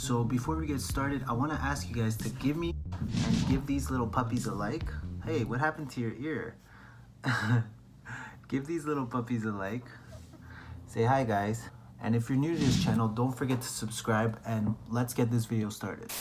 So before we get started, I want to ask you guys to give me and give these little puppies a like. Hey, what happened to your ear? Give these little puppies a like. Say hi, guys. And if you're new to this channel, don't forget to subscribe, and let's get this video started.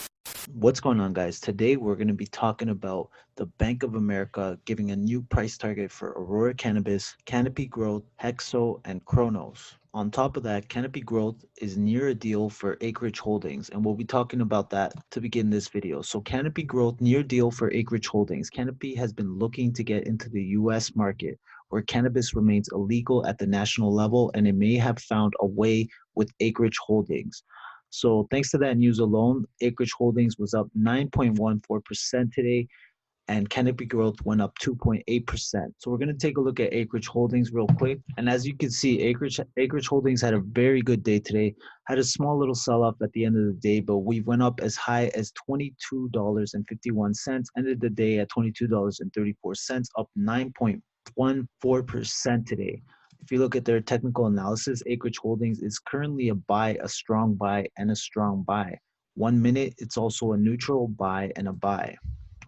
What's going on, guys? Today we're going to be talking about the Bank of America giving a new price target for Aurora Cannabis, Canopy Growth, Hexo, and Cronos. On top of that, Canopy Growth is near a deal for Acreage Holdings, and we'll be talking about that to begin this video. So Canopy Growth near deal for Acreage Holdings. Canopy has been looking to get into the US market, where cannabis remains illegal at the national level, and it may have found a way with Acreage Holdings. So thanks to that news alone, Acreage Holdings was up 9.14% today, and Canopy Growth went up 2.8%. So we're going to take a look at Acreage Holdings real quick. And as you can see, Acreage Holdings had a very good day today, had a small little sell-off at the end of the day, but we went up as high as $22.51, ended the day at $22.34, up 9.14% today. If you look at their technical analysis, Acreage Holdings is currently a buy, a strong buy, and a strong buy. 1 minute, it's also a neutral buy and a buy.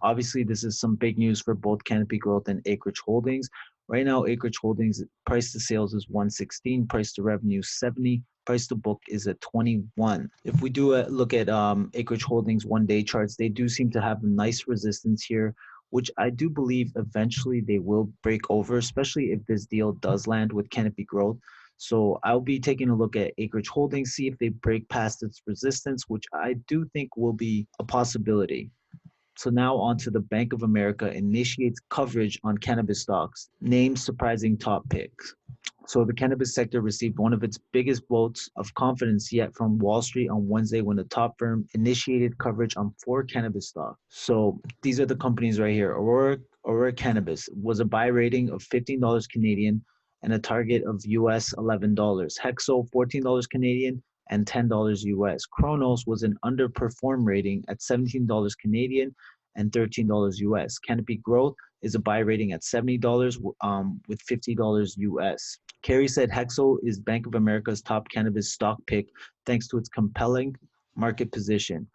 Obviously, this is some big news for both Canopy Growth and Acreage Holdings. Right now, Acreage Holdings price to sales is 116, price to revenue 70, price to book is at 21. If we do look at Acreage Holdings 1-day charts, they do seem to have a nice resistance here, which I do believe eventually they will break over, especially if this deal does land with Canopy Growth. So I'll be taking a look at Acreage Holdings, see if they break past its resistance, which I do think will be a possibility. So now on to the Bank of America initiates coverage on cannabis stocks. Names surprising top picks. So the cannabis sector received one of its biggest votes of confidence yet from Wall Street on Wednesday when the top firm initiated coverage on 4 cannabis stocks. So these are the companies right here. Aurora Cannabis was a buy rating of $15 Canadian and a target of US $11. Hexo $14 Canadian and $10 US. Cronos was an underperform rating at $17 Canadian and $13 US. Canopy Growth is a buy rating at $70 with $50 US. Kerry said Hexo is Bank of America's top cannabis stock pick thanks to its compelling market position.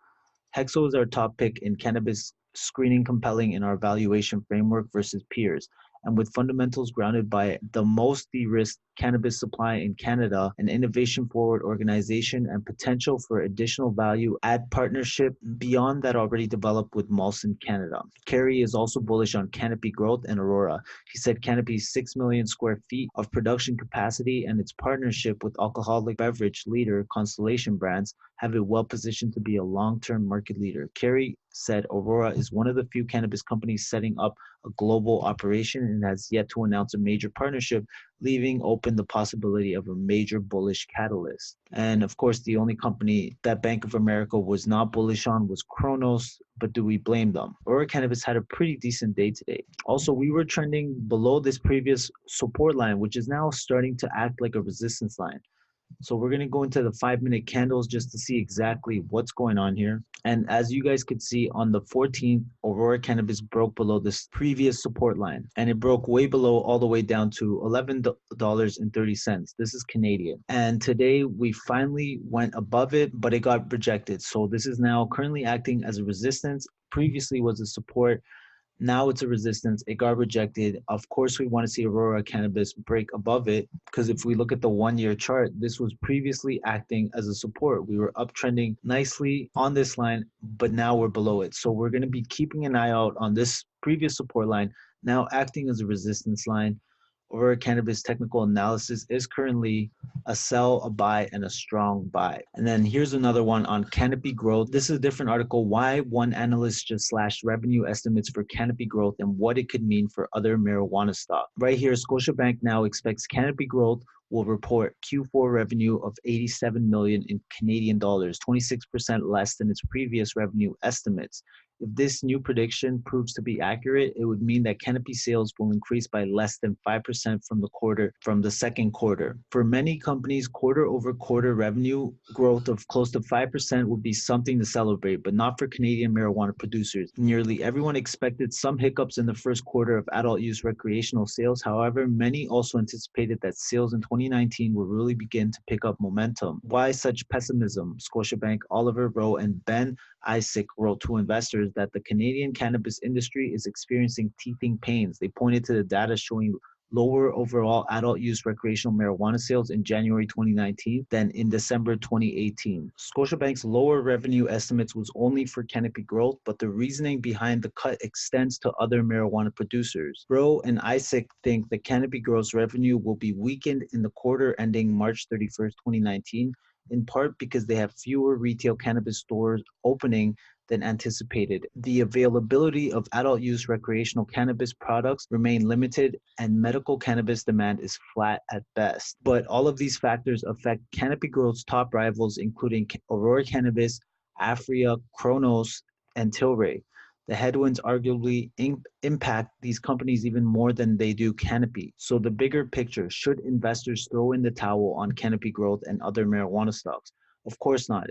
Hexo is our top pick in cannabis screening, compelling in our valuation framework versus peers, and with fundamentals grounded by the most de-risked cannabis supply in Canada, an innovation-forward organization, and potential for additional value-add partnership beyond that already developed with Molson Canada. Kerry is also bullish on Canopy Growth and Aurora. He said Canopy's 6 million square feet of production capacity and its partnership with alcoholic beverage leader Constellation Brands have it well positioned to be a long-term market leader. Kerry said Aurora is one of the few cannabis companies setting up a global operation and has yet to announce a major partnership, leaving open the possibility of a major bullish catalyst. And of course, the only company that Bank of America was not bullish on was Cronos, but do we blame them? Aurora Cannabis had a pretty decent day today. Also, we were trending below this previous support line, which is now starting to act like a resistance line. So we're going to go into the 5-minute candles just to see exactly what's going on here. And as you guys could see on the 14th, Aurora Cannabis broke below this previous support line. And it broke way below all the way down to $11.30. This is Canadian. And today we finally went above it, but it got rejected. So this is now currently acting as a resistance. Previously was a support. Now it's a resistance. It got rejected. Of course, we want to see Aurora Cannabis break above it, because if we look at the 1-year chart, this was previously acting as a support. We were uptrending nicely on this line, but now we're below it. So we're going to be keeping an eye out on this previous support line, now acting as a resistance line. Aurora Cannabis technical analysis is currently a sell, a buy, and a strong buy. And then here's another one on Canopy Growth. This is a different article, why one analyst just slashed revenue estimates for Canopy Growth and what it could mean for other marijuana stock. Right here, Scotiabank now expects Canopy Growth will report Q4 revenue of 87 million in Canadian dollars, 26% less than its previous revenue estimates. If this new prediction proves to be accurate, it would mean that Canopy sales will increase by less than 5% from the second quarter. For many companies, quarter-over-quarter revenue growth of close to 5% would be something to celebrate, but not for Canadian marijuana producers. Nearly everyone expected some hiccups in the first quarter of adult use recreational sales. However, many also anticipated that sales in 2019 will really begin to pick up momentum. Why such pessimism? Scotiabank, Oliver Rowe, and Ben Isaac wrote to investors that the Canadian cannabis industry is experiencing teething pains. They pointed to the data showing lower overall adult use recreational marijuana sales in January 2019 than in December 2018. Scotiabank's lower revenue estimates was only for Canopy Growth, but the reasoning behind the cut extends to other marijuana producers. Rowe and Isaac think the Canopy Growth's revenue will be weakened in the quarter ending March 31st, 2019, in part because they have fewer retail cannabis stores opening than anticipated. The availability of adult use recreational cannabis products remain limited and medical cannabis demand is flat at best. But all of these factors affect Canopy Growth's top rivals, including Aurora Cannabis, Aphria, Cronos, and Tilray. The headwinds arguably impact these companies even more than they do Canopy. So the bigger picture, should investors throw in the towel on Canopy Growth and other marijuana stocks? Of course not.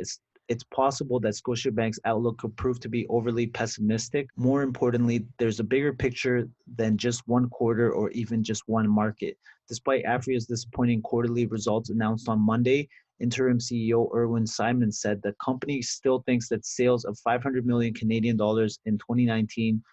It's possible that Scotiabank's outlook could prove to be overly pessimistic. More importantly, there's a bigger picture than just one quarter or even just one market. Despite Aphria's disappointing quarterly results announced on Monday, interim CEO Irwin Simon said the company still thinks that sales of 500 million Canadian dollars in 2019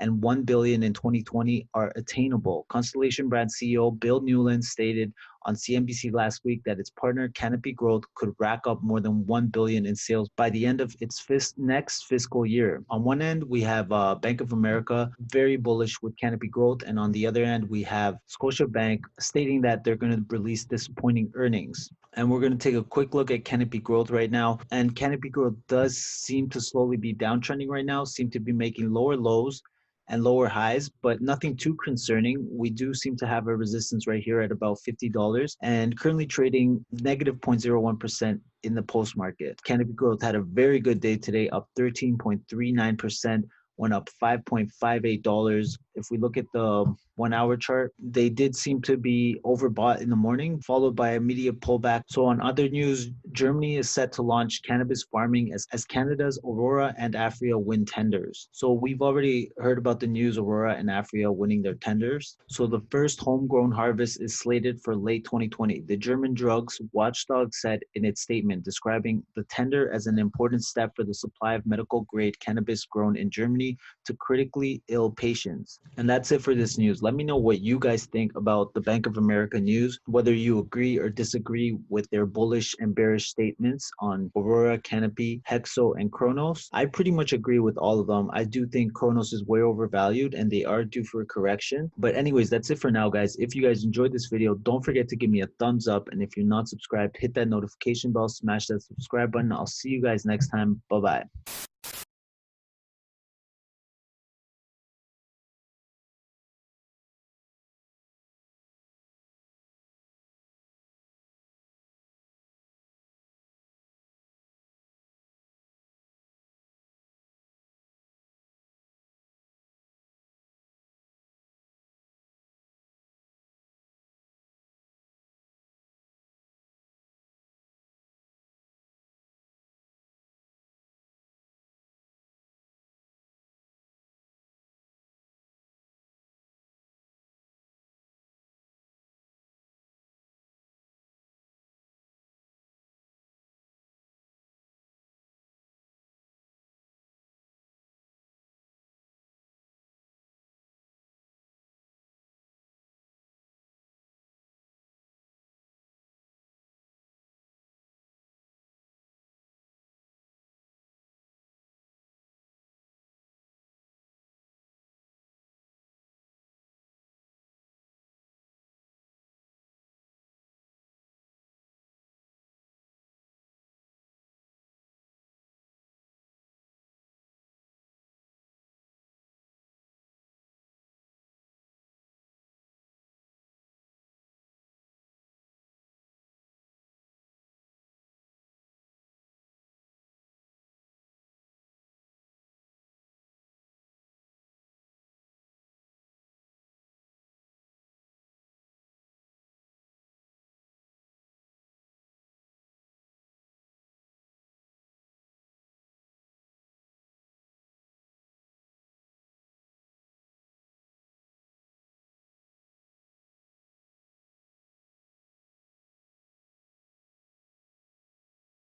and 1 billion in 2020 are attainable. Constellation Brand CEO Bill Newland stated on CNBC last week that its partner Canopy Growth could rack up more than 1 billion in sales by the end of its next fiscal year. On one end, we have Bank of America very bullish with Canopy Growth, and on the other end, we have Scotiabank stating that they're going to release disappointing earnings. And we're going to take a quick look at Canopy Growth right now. And Canopy Growth does seem to slowly be downtrending right now, seem to be making lower lows and lower highs, but nothing too concerning. We do seem to have a resistance right here at about $50 and currently trading negative 0.01% in the post market. Canopy Growth had a very good day today, up 13.39%, went up $5.58. If we look at the 1 hour chart, they did seem to be overbought in the morning, followed by immediate pullback. So on other news, Germany is set to launch cannabis farming as Canada's Aurora and Aphria win tenders. So we've already heard about the news, Aurora and Aphria winning their tenders. So the first homegrown harvest is slated for late 2020. The German drugs watchdog said in its statement, describing the tender as an important step for the supply of medical grade cannabis grown in Germany to critically ill patients. And that's it for this news. Let me know what you guys think about the Bank of America news, whether you agree or disagree with their bullish and bearish statements on Aurora, Canopy, Hexo, and Cronos. I pretty much agree with all of them. I do think Cronos is way overvalued and they are due for a correction. But anyways, that's it for now, guys. If you guys enjoyed this video, don't forget to give me a thumbs up. And if you're not subscribed, hit that notification bell, smash that subscribe button. I'll see you guys next time. Bye-bye.